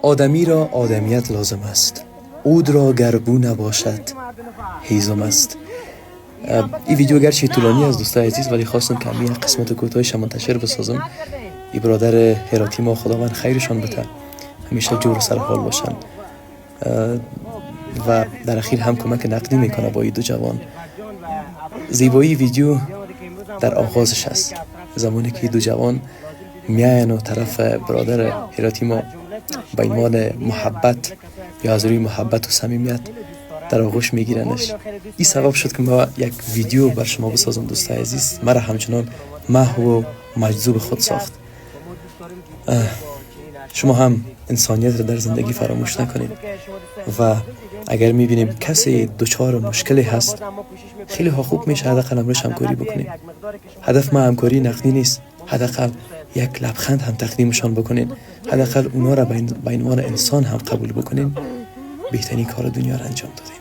آدمی را آدمیت لازم است، عود را گربو نباشد هیزم است. این ویدیو گرچه طولانی است دوستای عزیز، ولی خواستم که همین قسمت کوتاهش منتشر بسازم. این برادر هراتی ما خداوند خیرشان بده، همیشه جور و سرحال باشن و در اخیر هم کمک نقدی میکنه با این دو جوان. زیبایی ویدیو در آغازش است، زمانی که دو جوان میاین و طرف برادر هراتی ما با عنوان محبت یا از روی محبت و صمیمیت در آغوش میگیرنش. این سبب شد که ما یک ویدیو بر شما بسازم دوستای عزیز. مرا همچنان محو و مجذوب خود ساخت. شما هم انسانیت رو در زندگی فراموش نکنید و اگر میبینیم کسی دچار مشکلی هست، خیلی ها خوب میشه حداقل امروز همکاری بکنیم. هدف ما همکاری نقدی نیست، حداقل یک لبخند هم تقدیمشان بکنین، حداقل اونا را به عنوان انسان هم قبول بکنین. بهترین کار دنیا را انجام دادیم.